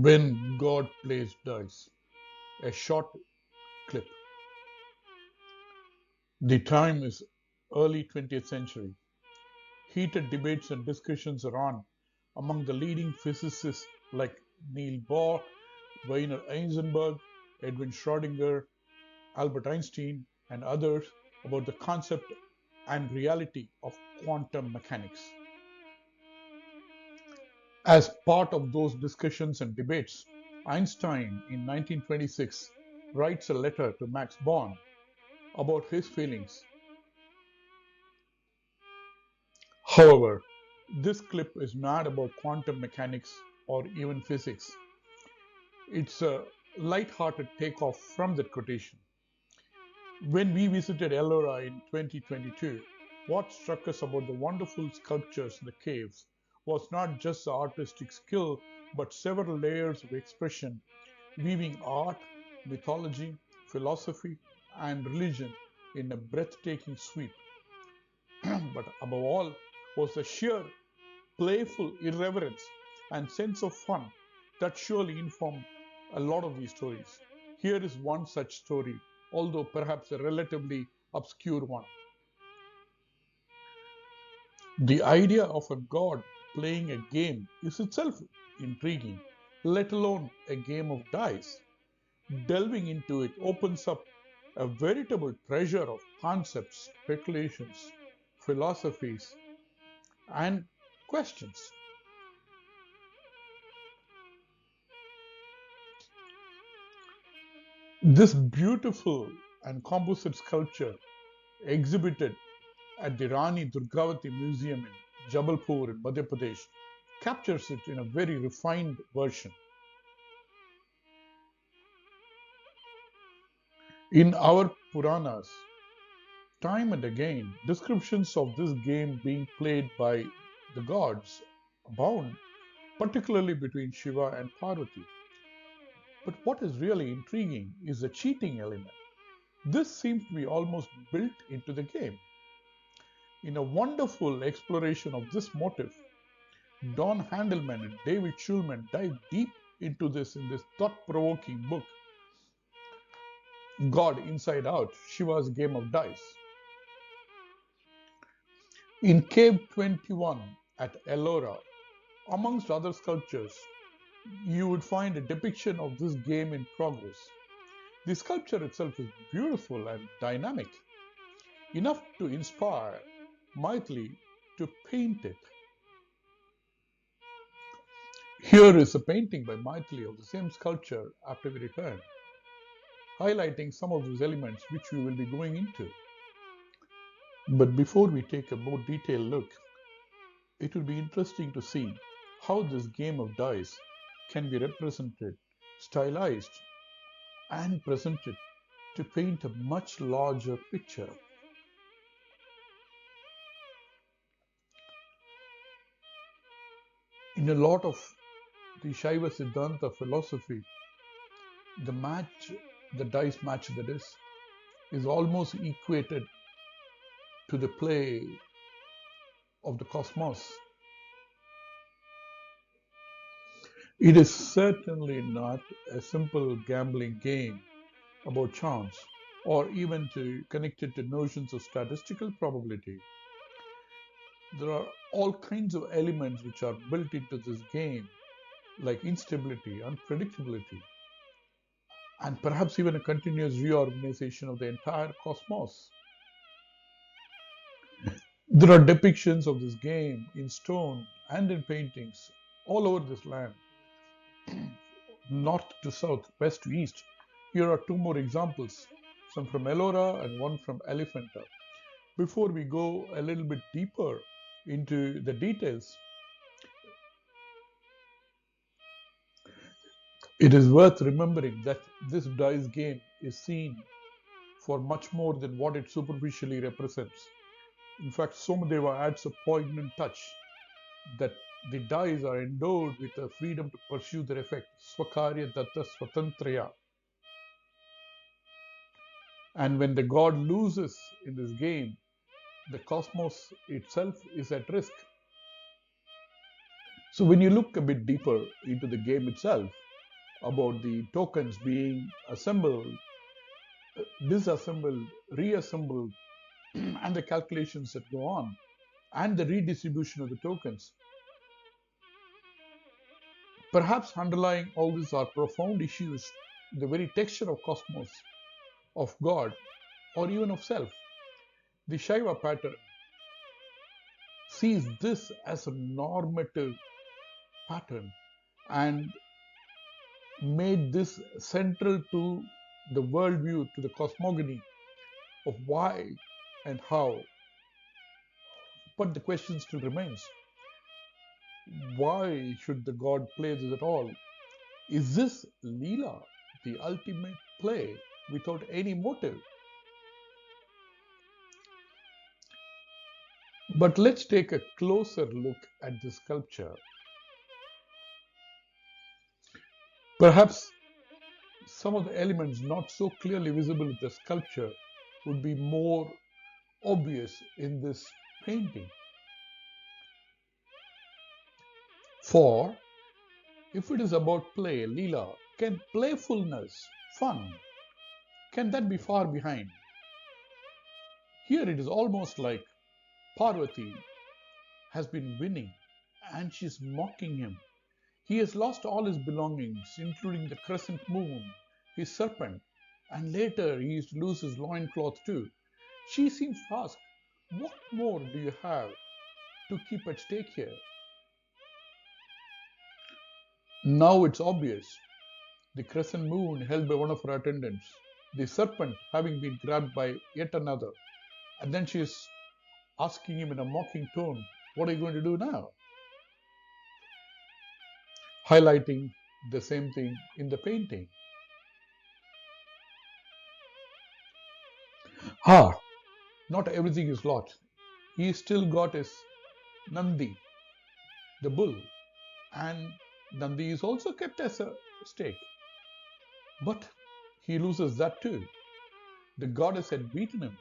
When God Plays Dice, a short clip. The time is early 20th century. Heated debates and discussions are on among the leading physicists like Niels Bohr, Werner Heisenberg, Edwin Schrödinger, Albert Einstein, and others about the concept and reality of quantum mechanics. As part of those discussions and debates, Einstein in 1926 writes a letter to Max Born about his feelings. However, this clip is not about quantum mechanics or even physics. It's a light-hearted takeoff from that quotation. When we visited Ellora in 2022, what struck us about the wonderful sculptures in the caves was not just the artistic skill, but several layers of expression, weaving art, mythology, philosophy, and religion in a breathtaking sweep. But above all was the sheer playful irreverence and sense of fun that surely informed a lot of these stories. Here is one such story, although perhaps a relatively obscure one. The idea of a god playing a game is itself intriguing, let alone a game of dice. Delving into it opens up a veritable treasure of concepts, speculations, philosophies, and questions. This beautiful and composite sculpture, exhibited at the Rani Durgavati Museum in Jabalpur in Madhya Pradesh, captures it in a very refined version. In our Puranas, time and again, descriptions of this game being played by the gods abound, particularly between Shiva and Parvati. But what is really intriguing is the cheating element. This seems to be almost built into the game. In a wonderful exploration of this motif, Don Handelman and David Schulman dive deep into this in this thought provoking book, God Inside Out Shiva's Game of Dice. In Cave 21 at Ellora, amongst other sculptures, you would find a depiction of this game in progress. The sculpture itself is beautiful and dynamic, enough to inspire Maithili to paint it. Here is a painting by Maithili of the same sculpture after we return, highlighting some of those elements which we will be going into. But before we take a more detailed look, it will be interesting to see how this game of dice can be represented, stylized, and presented to paint a much larger picture. In a lot of the Shaiva Siddhanta philosophy, the match, the dice match that is almost equated to the play of the cosmos. It is certainly not a simple gambling game about chance or even connected to notions of statistical probability. There are all kinds of elements which are built into this game, like instability, unpredictability, and perhaps even a continuous reorganization of the entire cosmos. There are depictions of this game in stone and in paintings all over this land, north to south, west to east. Here are two more examples, some from Ellora and one from Elephanta. Before we go a little bit deeper into the details, it is worth remembering that this dice game is seen for much more than what it superficially represents. In fact, Somadeva adds a poignant touch that the dice are endowed with the freedom to pursue their effect, Swakarya Datta Swatantraya. And when the god loses in this game, the cosmos itself is at risk. So when you look a bit deeper into the game itself, about the tokens being assembled, disassembled, reassembled, and the calculations that go on, and the redistribution of the tokens, perhaps underlying all these are profound issues, the very texture of cosmos, of God, or even of self. The Shiva pattern sees this as a normative pattern and made this central to the worldview, to the cosmogony of why and how. But the question still remains, why should the god play this at all? Is this Leela, the ultimate play without any motive? But let's take a closer look at this sculpture. Perhaps some of the elements not so clearly visible in the sculpture would be more obvious in this painting. For if it is about play, Leela, can playfulness, fun, can that be far behind? Here it is almost like Parvati has been winning and she's mocking him. He has lost all his belongings, including the crescent moon, his serpent, and later he is to lose his loincloth too. She seems to ask, what more do you have to keep at stake here? Now it's obvious. The crescent moon held by one of her attendants, the serpent having been grabbed by yet another, and then she is asking him in a mocking tone, what are you going to do now? Highlighting the same thing in the painting. Ah, not everything is lost. He still got his Nandi, the bull, and Nandi is also kept as a stake. But he loses that too. The goddess had beaten him,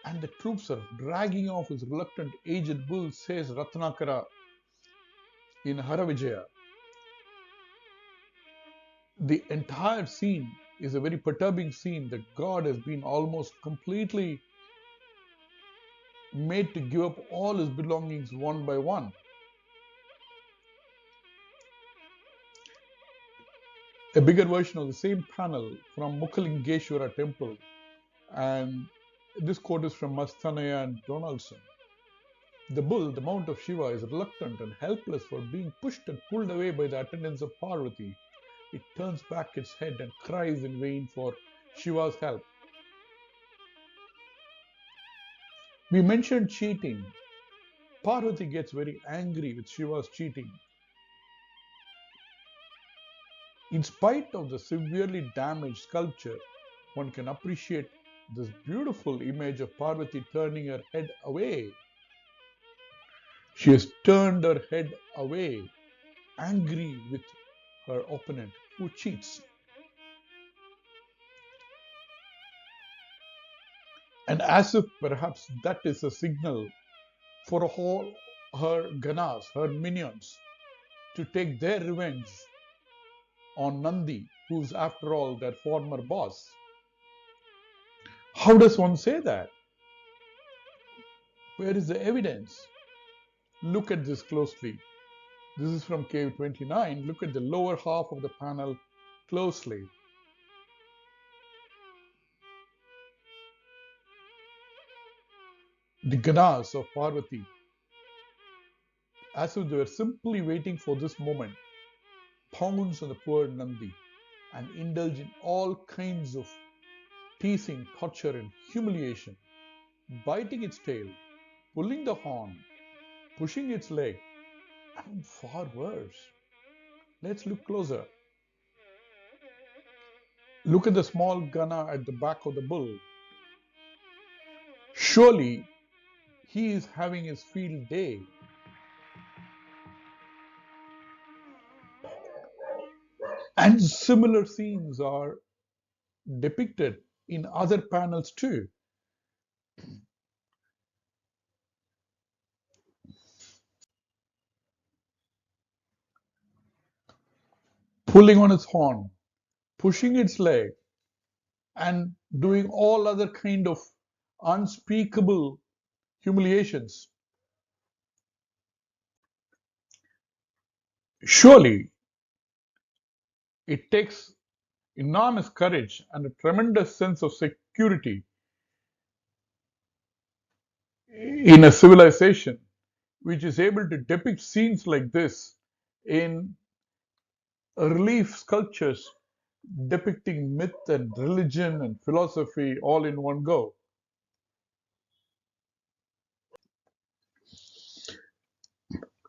and the troops are dragging off his reluctant aged bull, says Ratnakara in Haravijaya. The entire scene is a very perturbing scene. The god has been almost completely made to give up all his belongings one by one. A bigger version of the same panel from Mukhalingeshwara temple, and this quote is from Mastanaya and Donaldson. The bull, the mount of Shiva, is reluctant and helpless for being pushed and pulled away by the attendants of Parvati. It turns back its head and cries in vain for Shiva's help. We mentioned cheating. Parvati gets very angry with Shiva's cheating. In spite of the severely damaged sculpture, one can appreciate this beautiful image of Parvati turning her head away. She has turned her head away, angry with her opponent who cheats. And as if perhaps that is a signal for all her ganas, her minions, to take their revenge on Nandi, who's after all their former boss. How does one say that? Where is the evidence? Look at this closely. This is from Cave 29. Look at the lower half of the panel closely. The ganas of Parvati, as if they were simply waiting for this moment, pounce on the poor Nandi and indulge in all kinds of teasing, torture, and humiliation, biting its tail, pulling the horn, pushing its leg, and far worse. Let's look closer. Look at the small gana at the back of the bull. Surely he is having his field day. And similar scenes are depicted in other panels too. pulling on its horn, pushing its leg, and doing all other kind of unspeakable humiliations. Surely it takes enormous courage and a tremendous sense of security in a civilization which is able to depict scenes like this in relief sculptures depicting myth and religion and philosophy all in one go.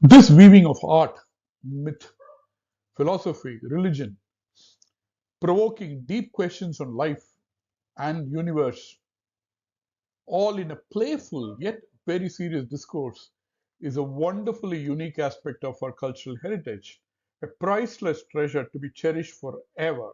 This weaving of art, myth, philosophy, religion, provoking deep questions on life and universe, all in a playful yet very serious discourse, is a wonderfully unique aspect of our cultural heritage, a priceless treasure to be cherished forever.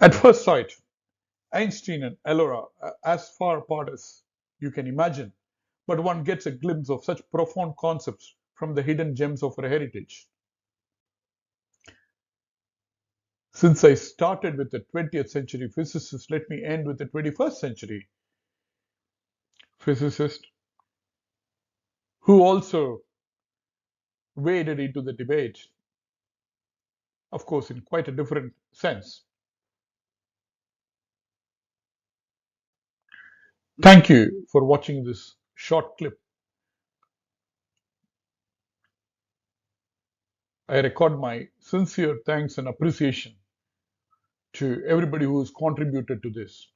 At first sight, Einstein and Ellora are as far apart as you can imagine, but one gets a glimpse of such profound concepts from the hidden gems of our heritage. Since I started with the 20th century physicist, let me end with the 21st century physicist who also waded into the debate, of course, in quite a different sense. Thank you for watching this short clip. I record my sincere thanks and appreciation to everybody who has contributed to this.